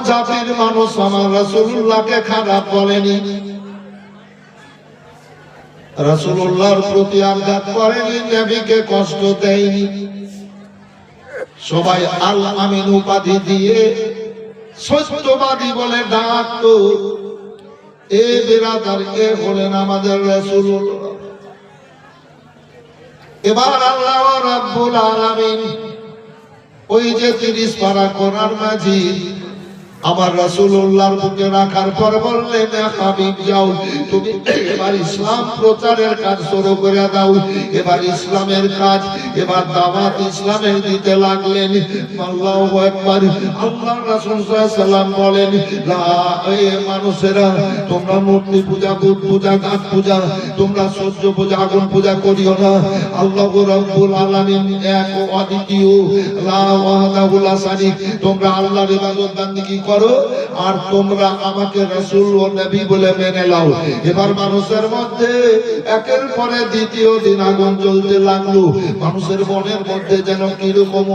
জাতির মানুষ আমার রাসূলুল্লাহকে খারাপ বলেনি, রাসূলুল্লাহর প্রতি আঘাত করেনি, নবীকে কষ্ট দেয়নি। সবাই আল আমিন উপাধি দিয়ে সত্যবাদী বলে ডাকতো। এ বিরাদার, এ হলেন আমাদের রাসূলুল্লাহ। এবার আল্লাহ রাব্বুল আলামিন ওই যে 30 পারা কোরআন মাজিদ আমার রাসূলুল্লাহর বুকে রাখার পর বললেন, হাবিব যাও, তুমি এবার ইসলাম প্রচারের কাজ শুরু করে দাও। এবার ইসলামের কাজ, এবার দাওয়াত ইসলামের দিতে লাগলেন। আল্লাহু আকবার। আল্লাহর রাসূল সাল্লাল্লাহু আলাইহি সাল্লাম বলেন, লা এ মানুষেরা, তোমরা মূর্তি পূজা, বুত পূজা, গাছ পূজা, তোমরা সূর্য পূজা, আগুন পূজা করিও না। আল্লাহ রাব্বুল আলামিন এক ও অদ্বিতীয়, লা ওয়াহদাহু লা শারীক। তোমরা আল্লাহর ইবাদত বান্দেগী করো আর তোমরা আমাকে রাসূল ও নবী বলে মেনে নাও। এবার মানুষের মধ্যে একের পরে দ্বিতীয় দিন আগুন জ্বলতে লাগলো। মানুষের মনের মধ্যে যেন কিরকম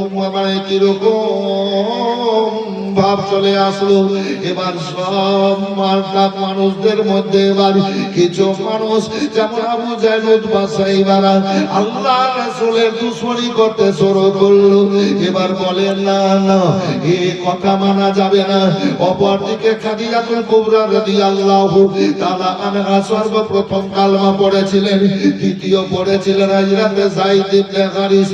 ভাব চলে আসলো। এবার সব মানুষদের মধ্যে এবার কিছু মানুষ যেমন আবু জাহেল, উতবা, সাইবা আল্লাহ রাসূলের দুশমনি করতে শুরু করলো। এবার বলেন, না না, এই কথা মানা যাবে না। অপরদিকে খাদিজাতুল কুবরা রাদিয়াল্লাহু তাআলা আনহা সর্বপ্রথম কালমা পড়েছিলেন, দ্বিতীয় পড়েছিলেন হযরতে যায়েদ ইবনে হারিস,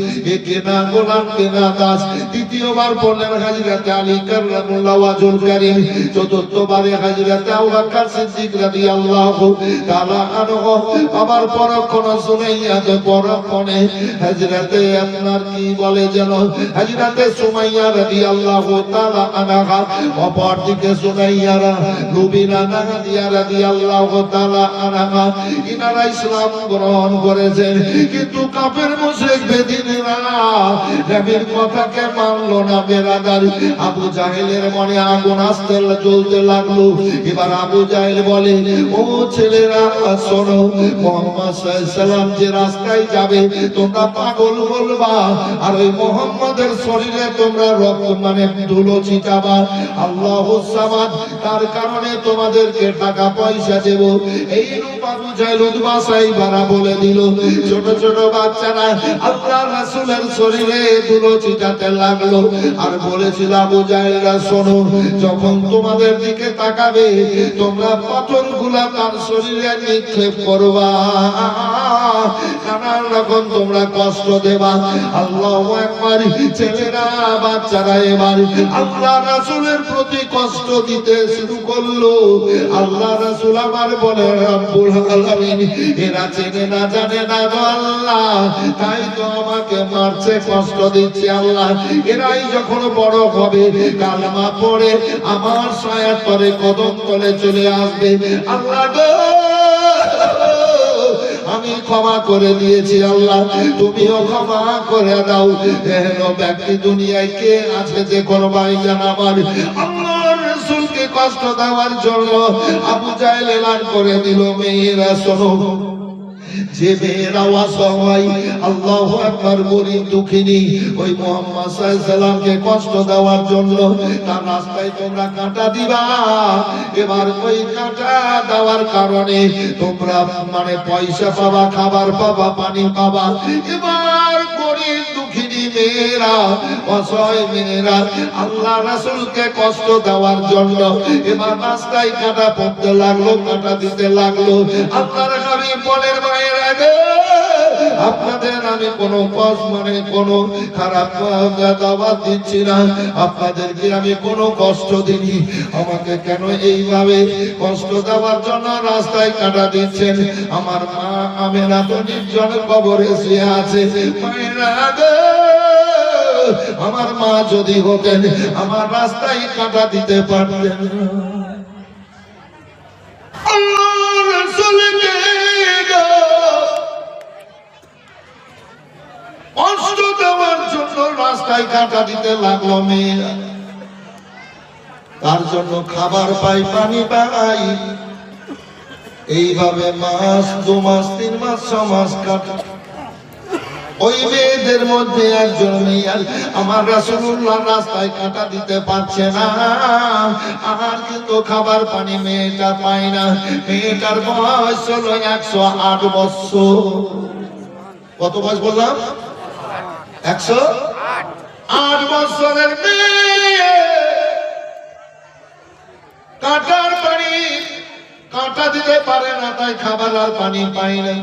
কেনা গোলাম কেনা দাস। তৃতীয়বার পড়লেন হযরতে আলী কাররামুল্লাহু ওয়াজহুল কারীম। চতুর্থবারে হযরতে আবু বকর সিদ্দিক রাদিয়াল্লাহু তাআলা আনহু। আবার পরক্ষণে সুমাইয়া, পরক্ষণে হযরতে আপনার কি বলে যেন হযরতে সুমাইয়া রাদিয়াল্লাহু তাআলা আনহা। অপরদিকে সুমাইয়ারা লুবিনা নাদিয়া রাদিয়াল্লাহু তাআলা আনহা, ইনারা ইসলাম গ্রহণ করেছেন। কিন্তু কাফের মুশরিক বেদিনেরা নবীর কথাকে মানলো না। বেরাদার, আবু জাহেলের মনে আগুন আসতে জ্বলতে লাগলো। এবার আবু জাহেল বলে, ও ছেলেরা শোনো, মুহাম্মদ সাল্লাল্লাহু আলাইহি সাল্লাম যে রাস্তায় যাবে তোমরা পাগল বলবা, আর ওই মুহাম্মাদের শরীরে তোমরা রক্ত মানে ধুলো ছিটাবা। আল্লাহুস সামাদ, তার কারণে তোমাদেরকে টাকা পয়সা দেব। এই রূপ আবু জাহেল, উতবা, সাইবা বলে দিল। ছোট ছোট বাচ্চারা আল্লাহ রাসূলের শরীরে ধুলো ছিটাতে লাগলো। আর বলেছিল, আবু জাহেলরা শোনো, যখন তোমাদের দিকে তাকাবে তোমরা পাথরগুলা তার শরীরে নিক্ষেপ করবা, নানান রকম তোমরা কষ্ট দেবা। আল্লাহু আকবার। ছেলেরা বাচ্চারা এবার আল্লাহ রাসূলের প্রতি কষ্ট দিতে শুরু করলো। আল্লাহ রাসূল আমার বলে, রব্বুল আলামিন এরা চেনে না জানে না গো আল্লাহ, তাই তো আমাকে মারছে, কষ্ট দিচ্ছে আল্লাহ। এরাই যখন বড় হবে কালেমা পড়ে আমার ছায়ার তলে কদম তলে চলে আসবে। আল্লাহ গো, আমি ক্ষমা করে দিয়েছি আল্লাহ, তুমিও ক্ষমা করে দাও। এহেন ব্যক্তি দুনিয়ায় কে আছে যে করবাই জান আমার আল্লাহর রাসূলকে কষ্ট দেওয়ার জন্য। আবু জাহেল এলান করে দিল, মেয়েরা শোনো, যে মেয়েরা অসহায়, আল্লাহু আকবার, গরীব দুঃখিনী, ওই মুহাম্মদ সাল্লাল্লাহু আলাইহি সাল্লামকে কষ্ট দেওয়ার জন্য তার রাস্তায় তোমরা কাঁটা দিবা। এবার ওই কাঁটা দেওয়ার কারণে তোমরা মানে পয়সা পাবা, খাবার পাবা, পানি পাবা। এবার গরীব দুঃখিনী মেয়েরা, অসহায় মেয়েরা আল্লাহ রাসূলকে কষ্ট দেওয়ার জন্য এবার রাস্তায় কাঁটা পড়তে লাগলো, কাঁটা দিতে লাগলো। আল্লাহর হাবিব বলেন, মায়েরা গো, আপনাদের আমি কোনো কষ্ট মানে কোনো খারাপ দাওয়াত দিচ্ছি না, আপনাদেরকে আমি কোনো কষ্ট দিইনি। আমাকে কেন এইভাবে কষ্ট দেওয়ার জন্য রাস্তায় কাঁটা দিচ্ছেন? আমার মা আমেনা তো নির্জন কবরে শুয়ে আছে। মায়েরা গো, আমার মা যদি হতেন আমার রাস্তায় কাঁটা দিতে পারতেন। আল্লাহর রাসূলকে কষ্ট দেওয়ার জন্য রাস্তায় কাঁটা দিতে লাগলো মেয়েরা। তার জন্য খাবার পাই, পানি পাই, এইভাবে মাস 2 মাস 3 মাস 6 মাস কাটে। ওই মেয়েদের মধ্যে একজন মেয়ে আমার রাসূলুল্লাহ রাস্তায় কাঁটা দিতে পারছে না, আর কিন্তু খাবার পানি মেয়েটা পায় না। মেয়েটার বয়স হলো 108 বছর। কত বয়স বললাম? 108 বছরের মেয়ে। কাঁটার পানি কাঁটা দিতে পারে না, তাই খাবার আর পানি পায় না।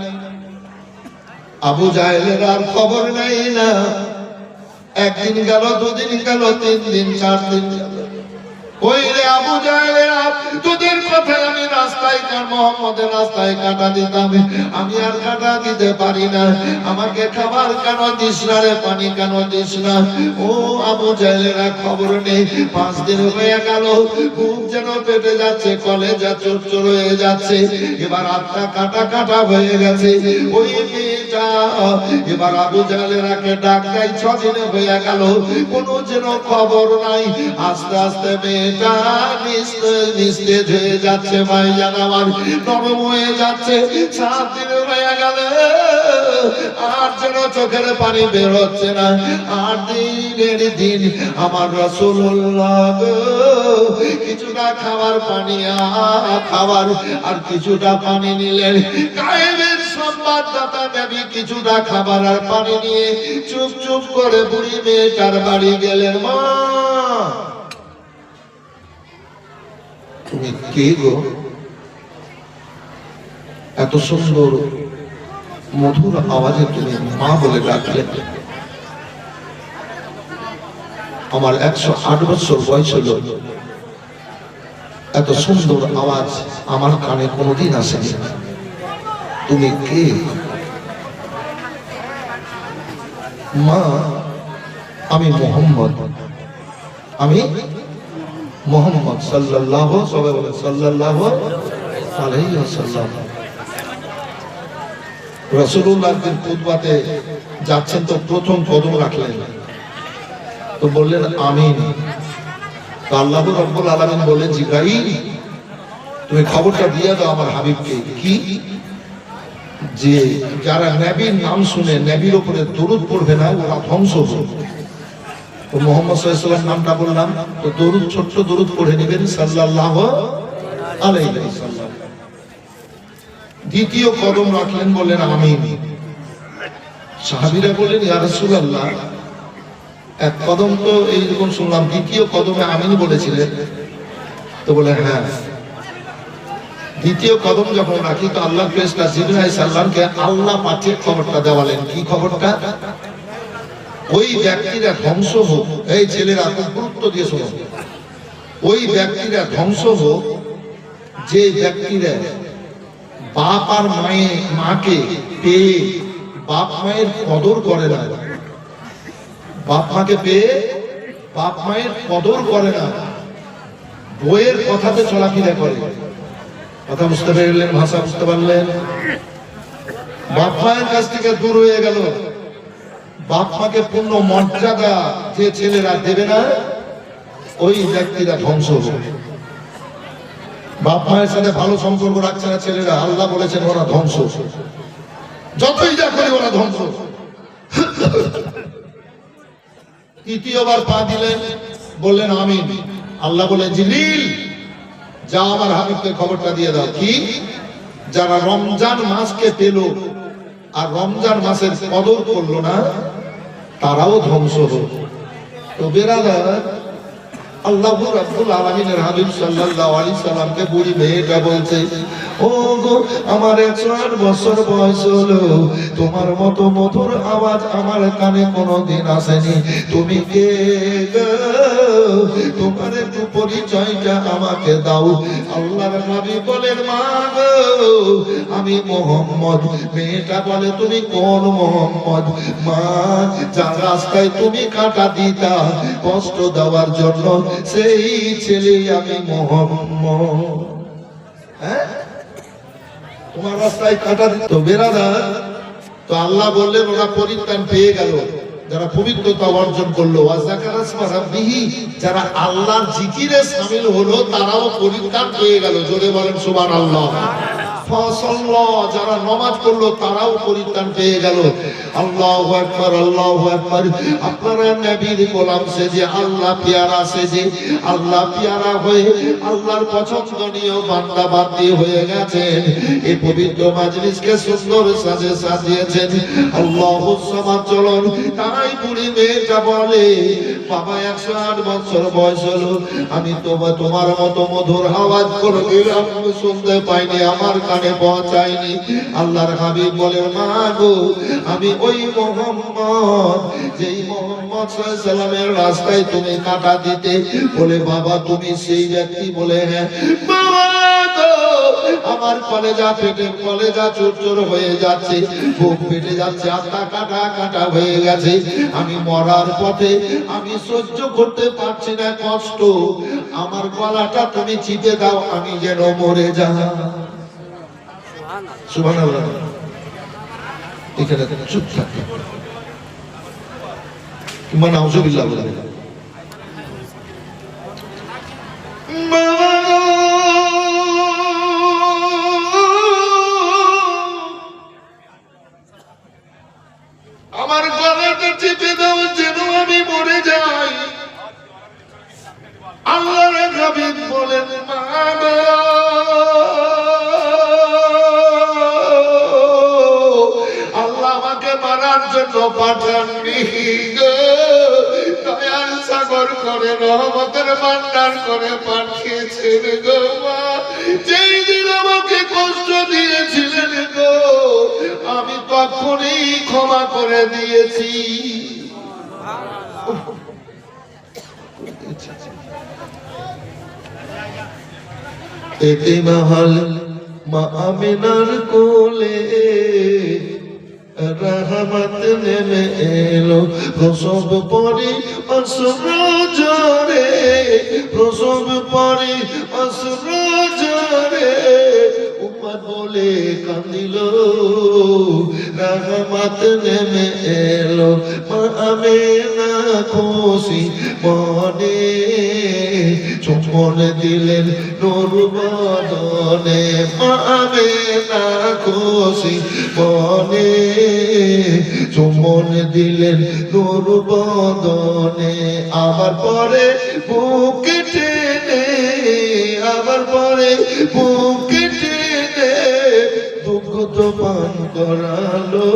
আবু জাহেলের আর খবর নাই না। একদিন গেল, দুদিন গেল, 3 দিন 4 দিন গেল। ওই রে আবু জাহেলের, তোদের কথায় আমি রাস্তায় মুহাম্মদের রাস্তায় কাঁটা দিতাম, আমি আর কাঁটা দিতে পারি না। আমাকে খাবার কেন দিস না রে, পানি কেন দিস না? ও আবু জাহেলের খবর নেই। 5 দিন হয়ে গেল, খুব যেন পেটে যাচ্ছে, কলেজা চোর হয়ে যাচ্ছে। এবার আত্মা কাটা কাটা হয়ে গেছে। ওই মেয়েটা এবার আবু জাহেলের ডাক দেয়। 6 দিন হয়ে গেল, কোনো যেন খবর নাই। আস্তে আস্তে মেয়েটা নিস্তেজ হয়ে যাচ্ছে, ভাইজান আমার, নরম হয়ে যাচ্ছে। 7 দিন হয়ে গেল, আর যেন চোখের পানি বের হচ্ছে না। 8 দিনের দিন আমার রাসূলুল্লাহ কিছুটা খাবার পানি খাবার আর কিছুটা পানি নিলেন। গায়েবের সংবাদদাতা নবী কিছুটা খাবার আর পানি নিয়ে চুপ চুপ করে বুড়ি মেয়েটার বাড়ি গেলেন। মা, তুমি কে গো? এত সুন্দর মধুর আওয়াজে তুমি মা বলে ডাকলে। আমার 108 বছর বয়স হলো, এত সুন্দর আওয়াজ আমার কানে কোনোদিন আসেনি। তুমি কে? মা, আমি মুহাম্মদ, আমি মুহাম্মদ সাল্লাল্লাহু আলাইহি ওয়াসাল্লাম। রাসূলুল্লাহ দিন খুতবাতে যাচ্ছেন, তো প্রথম কদম রাখলেন, তো বললেন আমিন। তো আল্লাহ রাব্বুল আলামিন বলেন, জিবরাইল তুমি খবরটা দিয়ে দাও আমার হাবিবকে। কি? যে যারা নবীর নাম শুনে নবীর উপরে দরুদ পড়বে না, ওরা ধ্বংস হবে। তো মুহাম্মদ সাল্লাল্লাহু আলাইহি ওয়াসাল্লাম নামটা বললাম, তো দরুদ, ছোট্ট দরুদ পড়ে নেবেন, সাল্লাল্লাহু আলাইহি ওয়াসাল্লাম। দ্বিতীয় কদম রাখলেন, বললেন আমিন। সাহাবীরা বললেন, ইয়া রাসূলুল্লাহ, এক কদম তো এইরকম শুনলাম, দ্বিতীয় কদমে আমিন বলেছিলেন। তো বলে হ্যাঁ। দ্বিতীয় কদম যখন রাখি, তো আল্লাহর ফেরেশতা জিবরাইল আলাইহিস সালামকে আল্লাহ পাঠিয়ে খবরটা দেওয়ালেন। কি খবরটা? ওই ব্যক্তিরা ধ্বংস হোক। এই ছেলেরা খুব গুরুত্ব দিয়ে শোনো। ওই ব্যক্তিরা ধ্বংস হোক যে ব্যক্তিরা বাপ আর মাকে পেয়ে বাপ মায়ের কদর করে না। বাপ মাকে পেয়ে বাপ মায়ের কদর করে না, বইয়ের কথাতে চলাফেরা করে। কথা বুঝতে পারলেন? ভাষা বুঝতে পারলেন? বাপ মায়ের কাছ থেকে দূর হয়ে গেল। বাপ মাকে পূর্ণ মর্যাদা যে ছেলেরা দেবে না, ওই ব্যক্তিরা ধ্বংস হবে। বাপ মায়ের সাথে ভালো সম্পর্ক রাখছে না ছেলেরা, আল্লাহ বলেছেন ওরা ধ্বংস। যতই যা করে ওরা ধ্বংস। তৃতীয়বার পা দিলেন, বললেন আমিন। আল্লাহ বলে, জিবরিল যা আমার হাবিবকে খবরটা দিয়ে দাও। কি? যারা রমজান মাসকে পেল আর রমজান মাসের কদর করলো না, তারাও ধ্বংস হলো। তো বেরাদার, আল্লাহ রাব্বুল আলামিনের হাবিব সাল্লাল্লাহু আলাইহি সাল্লামকে বুড়ি মেয়েটা বলছে, ও গো, আমার 108 বছর বয়স হলো, তোমার মতো মধুর আওয়াজ আমার কানে কোনোদিন আসেনি। তুমি কে গো? তোমার একটু পরিচয়টা আমাকে দাও। আল্লাহর নবী বলেন, মা গো, আমি মুহাম্মদ। মেয়েটা বলে, তুমি কোন মুহাম্মদ? মা, যার রাস্তায় তুমি কাঁটা দিতা কষ্ট দেওয়ার জন্য, সেই ছেলে আমি মুহাম্মদ। হ্যাঁ, তোমার রাস্তায় কাঁটা দিত। বেরাদার, তো আল্লাহ বললেন ওরা পরিত্রাণ পেয়ে গেল যারা পবিত্রতা অর্জন করলো। যারা আল্লাহর জিকিরে শামিল হলো, তারাও পরিত্রাণ পেয়ে গেল। জোরে বলেন সুবহানাল্লাহ। ফাসাল্লাহ, যারা নামাজ পড়লো তারাও পরিত্রাণ পেয়ে গেল। আল্লাহু আকবার, আল্লাহু আকবার। আপনারা নবীর গোলাম সেজে, আল্লাহ পেয়ারা সেজে, আল্লাহ পেয়ারা হয়ে আল্লাহর পছন্দনীয় বান্দা বান্দি হয়ে গেছেন। এই পবিত্র মাজলিসকে সুন্দর সাজে সাজিয়েছেন। আল্লাহু সামাদ। চলুন, তাই বুড়ি মেয়েটা বলে, বাবা 108 বছর বয়স হলো, আমি তোমার মতো মধুর আওয়াজ করে দিলাম, শুনতে পাইনি, আমার কানে পৌঁছায়নি। আল্লাহর হাবিব বলে, মা গো, আমি ওই মোহাম্মদ, যেই মোহাম্মদ সাল্লাল্লাহু আলাইহি সাল্লামের রাস্তায় তুমি কাঁটা দিতে। বলে, বাবা তুমি সেই ব্যক্তি? বলে, হ্যাঁ। বাবা গো, আমার কলেজা, পেটের কলেজা চুরচুর হয়ে যাচ্ছে, বুক ফেটে যাচ্ছে, আত্মা কাটা কাটা হয়ে গেছে, আমি মরার পথে, আমি সহ্য করতে পারছি না কষ্ট, আমার গলাটা তুমি চিপে দাও, আমি যেন মরে যাই। সুবহানাল্লাহ। এখানে চুপ থাকে, কিংবা নাউজুবিল্লাহ বলে। আমার গলাটা চেপে দাও, যেন আমি মরে যাই। আল্লাহর হাবিব বলেন, মা গো, আল্লাহ আমাকে মারার জন্য পাঠাননি গো, দয়ার সাগর করে রহমতের ভান্ডার করে পাঠিয়েছেন গো মা। যেই দিন আমাকে কষ্ট দিয়েছিলেন গো, আমি তখনই ক্ষমা করে দিয়েছি। এতে মহল মা আমিনার কোলে রহমত নেমে এলো, প্রসব পরে অশ্রু ঝরে, প্রসব পরে অশ্রু ঝরে, উম্মত বলে কাঁদিল, রহমত নেমে এলো। মা আমিনা খুশি মনে চুম্বন দিলেন নূর বদনে, মা আমিনা খুশি মনে চুম্বন দিলেন নূর বদনে। আবার পরে বুকে টেনে, আবার পরে বুকে টেনে দুগ্ধ পান করালো,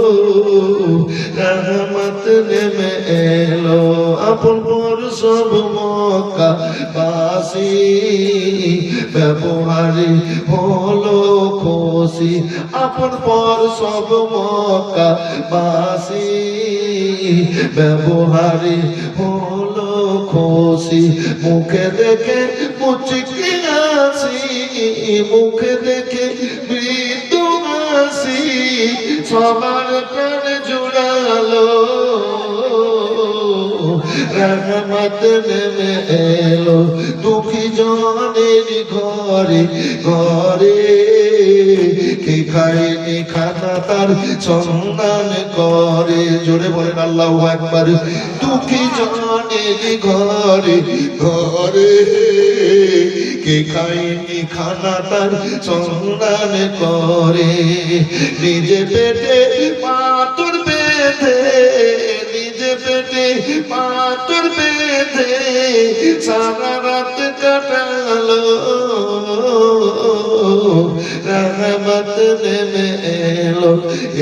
রহমত নেমে এলো। আপন পর সব মক্কা বাসী ব্যবহারে হলো খুশি, আপন পর সব মক্কা বাসী ব্যবহারে হলো খুশি। মুখে দেখে মুচকি হাসি, মুখে দেখে মৃদু হাসি, সবার প্রাণ জুড়ালো, রহমত নেমে এলো। দুঃখী জনের ঘরে ঘরে, কে খায়নি খানা তার সন্ধান করে। জোরে বলেন আল্লাহু আকবার। দুঃখী জনের ঘরে ঘরে, কে খায়নি খানা তার সন্ধান করে। নিজে পেটে পাথর বেঁধে, নিজে পেটে পাথর বেঁধে সারা রাত কাটালো, রহমত নেমে এলো।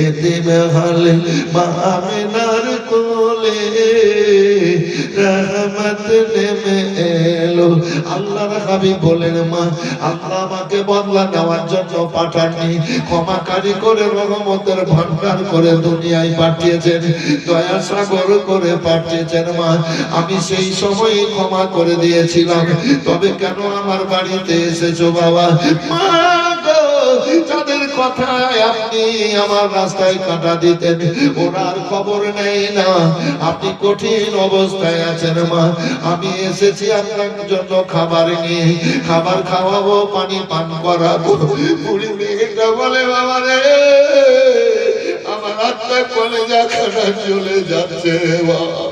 এদিন হলে মা আমিনার কোলে, রহমত নেমে এলো। আল্লাহর হাবিব বলেন, মা আল্লাহ আমাকে বদলা নেওয়ার জন্য পাঠাননি, ক্ষমাকারী করে রহমতের ভান্ডার করে দুনিয়ায় পাঠিয়েছেন, দয়া সাগর করে পাঠিয়েছেন। মা আমি সেই সময় ক্ষমা করে দিয়েছিলাম, তবে কেন আমার বাড়িতে এসেছো বাবা? মা গো, যাদের কথায় আপনি আমার রাস্তায় কাঁটা দিতেন, ওনার খবর নেই না, আপনি কঠিন অবস্থায় আছেন। মা আমি এসেছি আপনার জন্য খাবার নিয়ে, খাবার খাওয়াবো, পানি পান করাবো। বুড়ি মেয়েটা বলে, বাবা রে, আমার আত্মা কলেজা খানা চলে যাচ্ছে বাবা,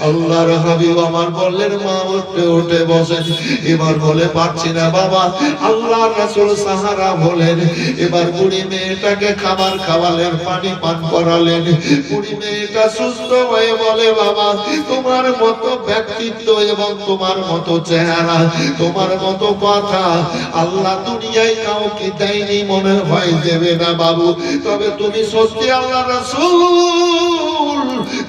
আল্লাহর হাবিব আমার বললেন মা উঠে উঠে বসেন। এবার বলে পারছি না বাবা। আল্লাহর রাসূল সাহারা বলেন। এবার বুড়ি মেয়েটাকে খাবার খাওয়ালেন, পানি পান করালেন। বুড়ি মেয়েটা সুস্থ হয়ে বলে বাবা তোমার মতো ব্যক্তিত্ব এবং তোমার মতো চেহারা, তোমার মতো কথা আল্লাহ দুনিয়ায় কাউকে দেয়নি, মনে হয় দেবে না বাবু। তবে তুমি সত্যি আল্লাহর রাসূল,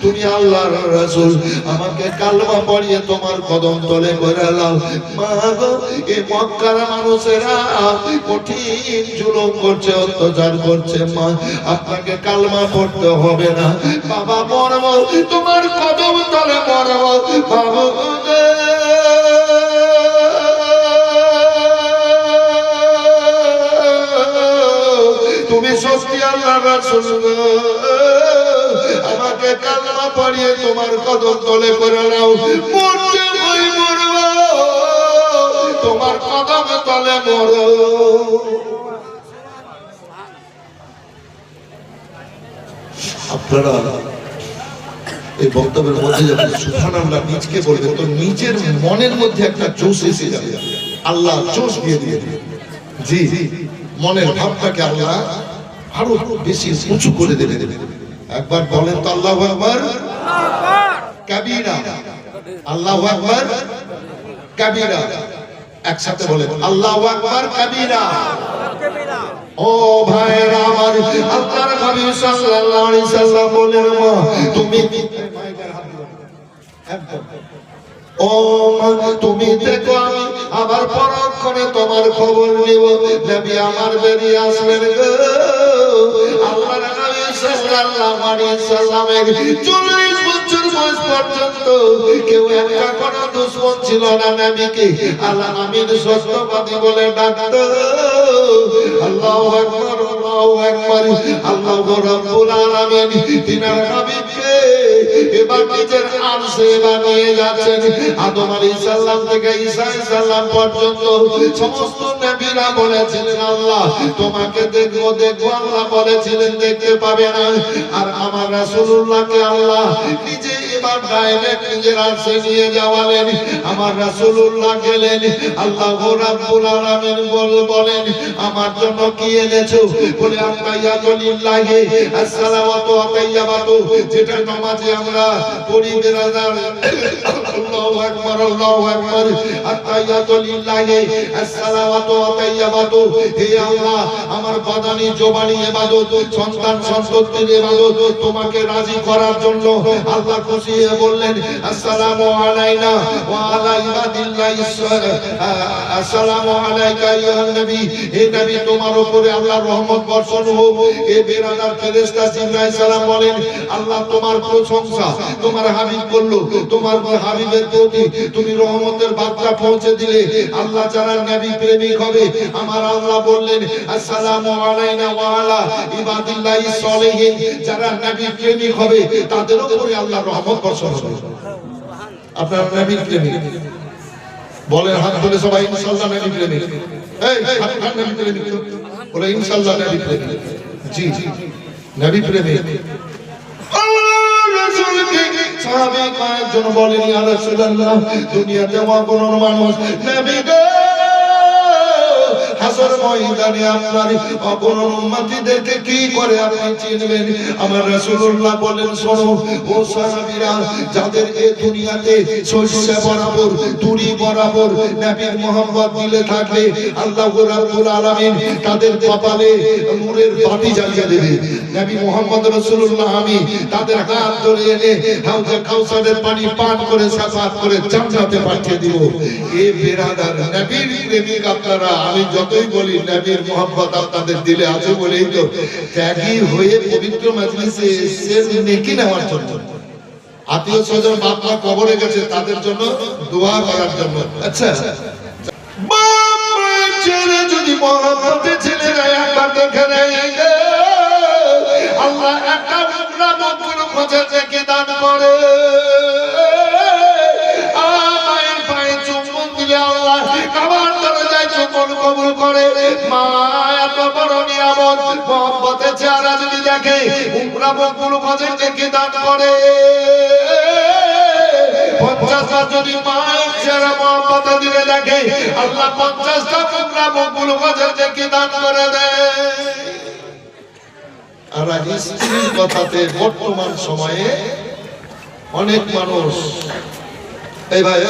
তুমি আল্লাহর রাসূল, আমাকে কালমা পড়িয়ে তোমার কদম তলে করে নাও। মা গো, এই মক্কার মানুষেরা কঠিন জুলুম করছে, অত্যাচার করছে, মা আপনাকে কালমা পড়তে হবে না, বাবা মরব তোমার কদম তলে মরব বাবা। তুমি সত্যি আল্লাহর রাসূল, আমাকে কালমা পড়িয়ে তোমার কদম তলে করে নাও। মরতে হয় মরব, তোমার কদম তলে মরব। আপনারা এই বক্তব্যের মধ্যে যখন সুবহানাল্লাহ নিজকে বলবেন তো নিজের মনের মধ্যে একটা জোশ এসে যাবে, আল্লাহ জোশ দিয়ে দিয়ে জি মনের ভাবটাকে আল্লাহ আরো বেশি উঁচু করে দেবে। একবার বলেন তো আল্লাহু আকবার কাবীরা, আল্লাহু আকবার কাবীরা, একসাথে বলেন আল্লাহু আকবার কাবীরা। ও ভাইরা আমার, আল্লাহর নবী সাল্লাল্লাহু আলাইহি সাল্লাম বলেন মা তুমি ও তুমি দেখো আমি আবার পরক্ষণে তোমার খবর নিব। নবী আমার বেরিয়ে আসলেন গো। আল্লাহর নবী সাল্লাল্লাহু আলাইহি সাল্লামের 40 বছর বয়স পর্যন্ত কেউ একটা কোনো দুশমন ছিল না। নবীকে আল্লাহ আমিন সত্যবাদী বলে ডাকতো। আল্লাহু আকবার, আল্লাহু আকবার। আল্লাহু রাব্বুল আলামিন তিনার নবীকে এবার নিজের আরশে বানিয়ে যাচ্ছেন। আদম আলাইহিস সালাম থেকে ঈসা আলাইহিস সালাম পর্যন্ত সমস্ত নবীরা বলেছিলেন আল্লাহ তোমাকে দেখবো দেখবো, আল্লাহ বলেছিলেন দেখতে পাবে না। আর আমার রাসূলুল্লাহকে আল্লাহ নিজে এবার ডাইরেক্ট নিজের আরশে নিয়ে যাওয়ালেন। আমার রাসূলুল্লাহ গেলেন, আল্লাহু রাব্বুল আলামিন বলেন আমার জন্য কি এনেছো? বলে আত্তাহিয়াতু লিল্লাহি আসসালাওয়াতু আতাইয়াবাতু, যেটা নামাজে আমরা পড়ি বেরাদার। আল্লাহু আকবার, আল্লাহু আকবার। আত্তাহিয়াতু লিল্লাহি আসসালাওয়াতু আতাইয়াবাতু, হে আল্লাহ আমার বাদানি জবানি ইবাদত, সন্তান সন্ততির ইবাদত তোমাকে রাজি করার জন্য আল্লাহ খুশি হয়ে বললেন আসসালামু আলাইনা ওয়া আলা ইবাদিল্লাহিস আসসালামু আলাইকা আইয়ুহান নবী, হে নবী তোমার উপরে আল্লাহর রহমত বর্ষণ হোক। এ বেরাদার ফেরেশতা জিবরাইল সালাম বলেন আল্লাহ তোমার প্রশংসা তোমার হাবিব করলো, তোমার হাবিবের প্রতি তুমি রহমতের বার্তা পৌঁছে দিলে। আল্লাহ যারা নবী প্রেমিক হবে আমার আল্লাহ বললেন আসসালামু আলাইনা ওয়া আলা ইবাদিল্লাহিস সলিহিন, যারা নবী প্রেমিক হবে তাদের উপরে আল্লাহর রহমত বর্ষণ হবে। আপনারা নবী প্রেমিক বলেন হাত তুলে সবাই ইনশাআল্লাহ নবী প্রেমিক। এই হাত নবী প্রেমিক বলে ইনশাআল্লাহ নবী প্রেমিক। জি নবী প্রেমিক। সাহাবী কয়েকজন বলেন ইয়া রাসূলুল্লাহ দুনিয়াতে কোনো মানুষ নবী গো হাসর ময়দানে আপনার অগণন উম্মতিদেরকে কি করে আপনি চিনবেন? আমার রাসূলুল্লাহ বলেন শোনো ও সাহাবীরা, যাদের এই দুনিয়াতে শস্য বরাবর তুরি বরাবর নবীর মুহাম্মদ দিলে থাকবে আল্লাহ রাব্বুল আলামিন তাদের কপালে নূরের বাতি জ্বালিয়ে দেবে। নবী মুহাম্মদ রাসূলুল্লাহ আমি তাদের হাত ধরে এনে হাউজে কাউসারের পানি পান করে সাফাত করে জান্নাতে পাঠিয়ে দিব। এ বেরাদার নবীর প্রেমিক আপনারা, আমি যতই বলি নবীর মোহাম্মত আপনাদের দিলে আছে বলেই তো ত্যাগী হয়ে পবিত্র মজলিসে এসেছেন নেকি নেওয়ার জন্য। আত্মীয় স্বজন বাপ মা কবরে গেছে তাদের জন্য দোয়া করার জন্য। আচ্ছা বাপ মায়ের ছেলে যদি মোহাম্মতের ছেলেরা একবার দেখে নেয় আল্লাহ একটা উমরা মকবুল খোঁজে থেকে দান করে। মায়ের পায়ে চুম্বন দিলে আল্লাহ কাবার দরজায় চুম্বন কবুল করে। মা এত বড় নিয়ামত মোহাম্মতের চেহারা যদি দেখে উমরা মকবুল খোঁজে থেকে দান করে। 50 বার যদি মায়ের চেহারা মোহাম্মত দিলে দেখে আল্লাহ 50টা টুকরা মকবুল হজের নেকি দান করে দেয়। আর স্ত্রীর কথাতে বর্তমান সময়ে অনেক মানুষ এই ভাই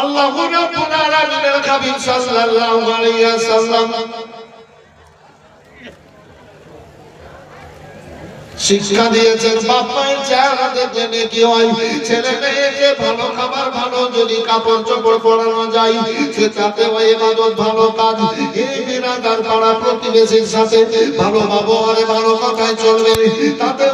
আল্লাহ রাব্বুল আলামিনের হাবিব সাল্লাল্লাহু আলাইহি ওয়াসাল্লাম শিক্ষা দিয়েছেন বাপ মায়ের চেহারা দেখলে নেকি হয়। ছেলে মেয়েকে ভালো খাবার ভালো যদি কাপড় চোপড় পরানো যায় সে তাতে হয় ইবাদত ভালো কাজ। এই বিরাদার পাড়া প্রতিবেশীর সাথে ভালো ব্যবহারে ভালো কথায় চলবে তাতে